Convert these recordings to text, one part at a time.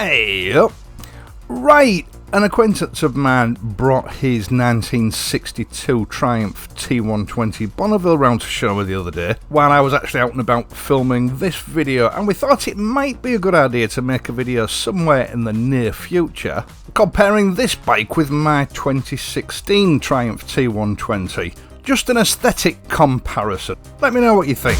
Hey up! Right, an acquaintance of mine brought his 1962 Triumph T120 Bonneville round to show me the other day while I was actually out and about filming this video, and we thought it might be a good idea to make a video somewhere in the near future comparing this bike with my 2016 Triumph T120. Just an aesthetic comparison. Let me know what you think.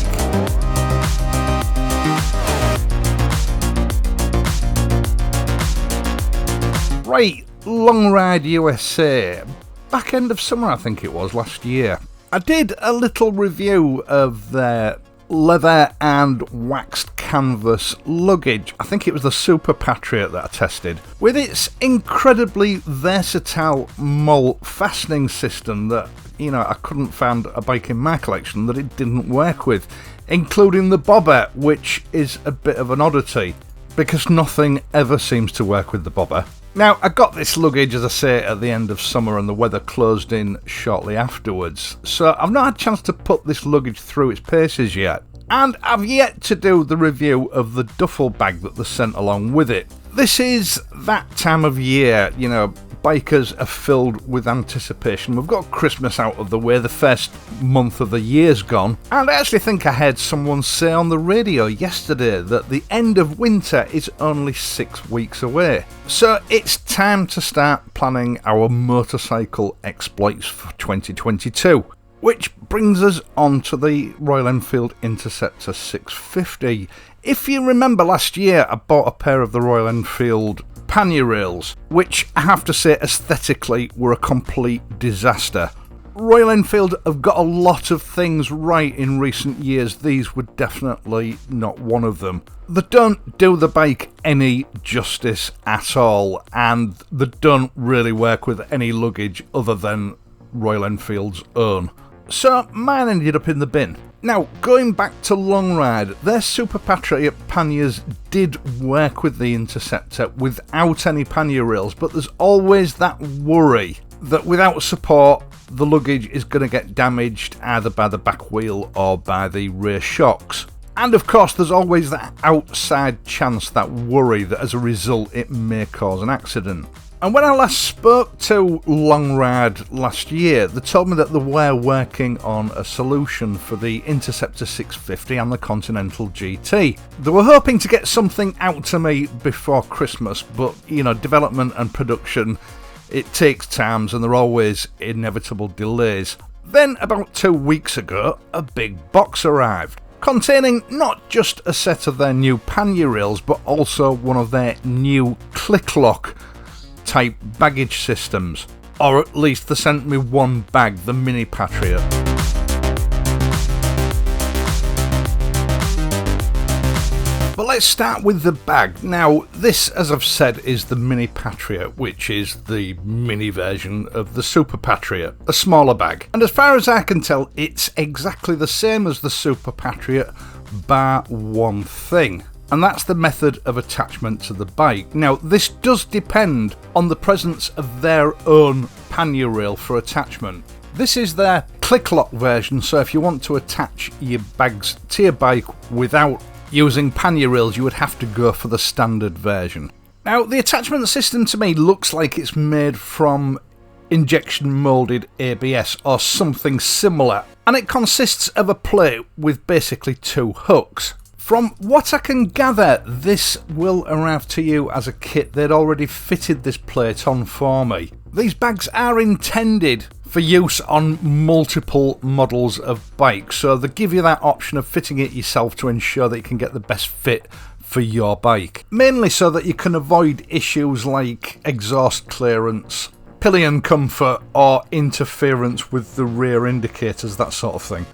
Right, LONGRIDE USA. Back end of summer, I think it was, last year. I did a little review of their leather and waxed canvas luggage. I think it was the Super Patriot that I tested. With its incredibly versatile mole fastening system that, I couldn't find a bike in my collection that it didn't work with. Including the bobber, which is a bit of an oddity, because nothing ever seems to work with the bobber. Now, I got this luggage, as I say, at the end of summer and the weather closed in shortly afterwards, so I've not had a chance to put this luggage through its paces yet. And I've yet to do the review of the duffel bag that they sent along with it. This is that time of year, bikers are filled with anticipation. We've got Christmas out of the way, the first month of the year's gone, and I actually think I heard someone say on the radio yesterday that the end of winter is only 6 weeks away. So it's time to start planning our motorcycle exploits for 2022. Which brings us on to the Royal Enfield Interceptor 650. If you remember last year, I bought a pair of the Royal Enfield pannier rails, which I have to say aesthetically were a complete disaster. Royal Enfield have got a lot of things right in recent years. These were definitely not one of them. They don't do the bike any justice at all, and they don't really work with any luggage other than Royal Enfield's own. So mine ended up in the bin. Now, going back to LONGRIDE, their Super Patriot panniers did work with the Interceptor without any pannier rails, but there's always that worry that without support, the luggage is going to get damaged either by the back wheel or by the rear shocks. And of course, there's always that outside chance, that worry that as a result it may cause an accident. And when I last spoke to LONGRIDE last year, they told me that they were working on a solution for the Interceptor 650 and the Continental GT. They were hoping to get something out to me before Christmas, but development and production, it takes time and there are always inevitable delays. Then about 2 weeks ago, a big box arrived, containing not just a set of their new pannier rails, but also one of their new click-lock type baggage systems, or at least they sent me one bag, the Mini Patriot. But let's start with the bag. Now, this, as I've said, is the Mini Patriot, which is the mini version of the Super Patriot, a smaller bag. And as far as I can tell, it's exactly the same as the Super Patriot, bar one thing. And that's the method of attachment to the bike. Now, this does depend on the presence of their own pannier rail for attachment. This is their click-lock version, so if you want to attach your bags to your bike without using pannier rails, you would have to go for the standard version. Now, the attachment system to me looks like it's made from injection moulded ABS or something similar, and it consists of a plate with basically 2 hooks. From what I can gather, this will arrive to you as a kit. They'd already fitted this plate on for me. These bags are intended for use on multiple models of bikes, so they give you that option of fitting it yourself to ensure that you can get the best fit for your bike. Mainly so that you can avoid issues like exhaust clearance, pillion comfort, or interference with the rear indicators, that sort of thing.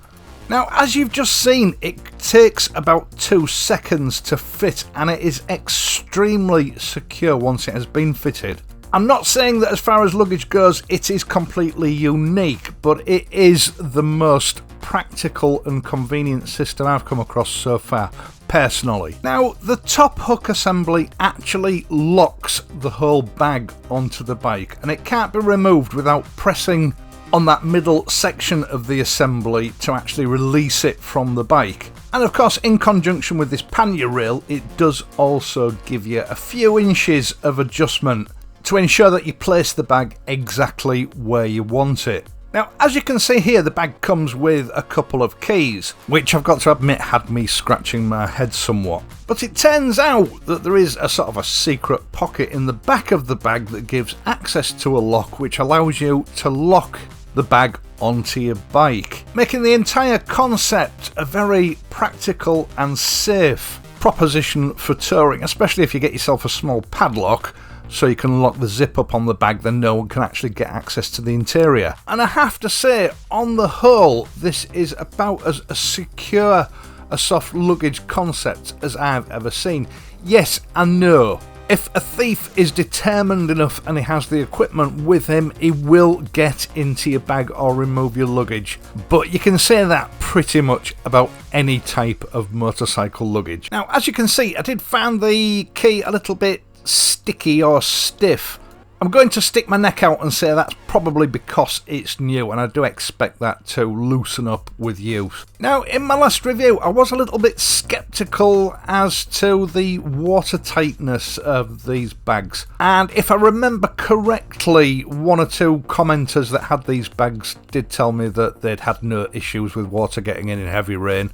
Now, as you've just seen, it takes about 2 seconds to fit, and it is extremely secure once it has been fitted. I'm not saying that as far as luggage goes it is completely unique, but it is the most practical and convenient system I've come across so far, personally. Now, the top hook assembly actually locks the whole bag onto the bike, and it can't be removed without pressing on that middle section of the assembly to actually release it from the bike. And of course, in conjunction with this pannier rail, it does also give you a few inches of adjustment to ensure that you place the bag exactly where you want it. Now, as you can see here, the bag comes with a couple of keys, which I've got to admit had me scratching my head somewhat. But it turns out that there is a sort of a secret pocket in the back of the bag that gives access to a lock, which allows you to lock the bag onto your bike, making the entire concept a very practical and safe proposition for touring, especially if you get yourself a small padlock so you can lock the zip up on the bag, then no one can actually get access to the interior. And I have to say, on the whole, this is about as secure a soft luggage concept as I've ever seen. Yes and no. If a thief is determined enough and he has the equipment with him, he will get into your bag or remove your luggage. But you can say that pretty much about any type of motorcycle luggage. Now, as you can see, I did find the key a little bit sticky or stiff. I'm going to stick my neck out and say that's probably because it's new, and I do expect that to loosen up with use. Now, in my last review, I was a little bit skeptical as to the watertightness of these bags, and if I remember correctly, one or two commenters that had these bags did tell me that they'd had no issues with water getting in heavy rain,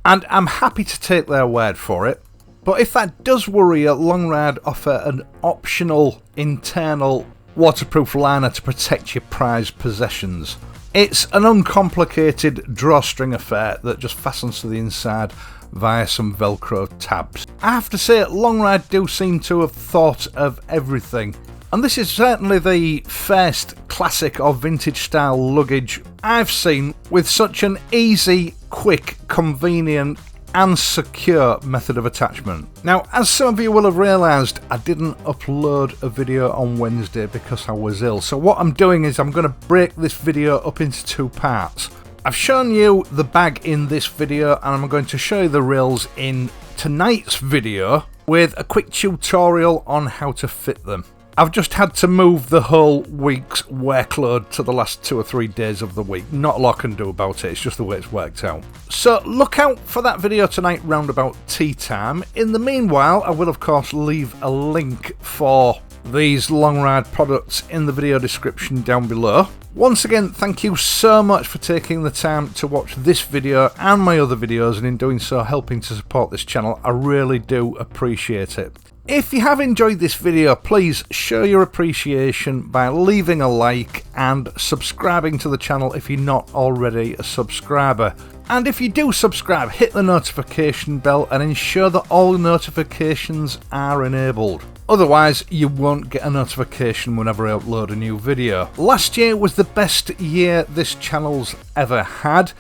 and I'm happy to take their word for it. But if that does worry you, LONGRIDE offer an optional internal waterproof liner to protect your prized possessions. It's an uncomplicated drawstring affair that just fastens to the inside via some Velcro tabs. I have to say, LONGRIDE do seem to have thought of everything. And this is certainly the first classic or vintage style luggage I've seen with such an easy, quick, convenient and secure method of attachment. Now, as some of you will have realised, I didn't upload a video on Wednesday because I was ill. So what I'm doing is I'm going to break this video up into two parts. I've shown you the bag in this video and I'm going to show you the rails in tonight's video with a quick tutorial on how to fit them. I've just had to move the whole week's workload to the last 2 or 3 days of the week. Not a lot I can do about it, it's just the way it's worked out. So look out for that video tonight round about tea time. In the meanwhile, I will of course leave a link for these LONGRIDE products in the video description down below. Once again, thank you so much for taking the time to watch this video and my other videos, and in doing so helping to support this channel. I really do appreciate it. If you have enjoyed this video, please show your appreciation by leaving a like and subscribing to the channel if you're not already a subscriber. And if you do subscribe, hit the notification bell and ensure that all notifications are enabled. Otherwise, you won't get a notification whenever I upload a new video. Last year was the best year this channel's ever had.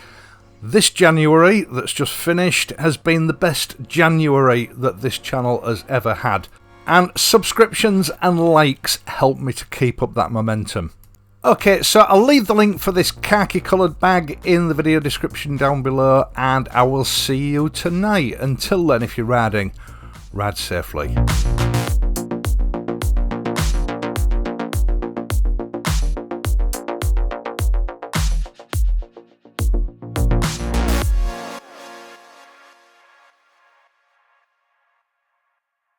This January that's just finished has been the best January that this channel has ever had, and subscriptions and likes help me to keep up that momentum. Okay, so I'll leave the link for this khaki coloured bag in the video description down below, and I will see you tonight. Until then, if you're riding, ride safely.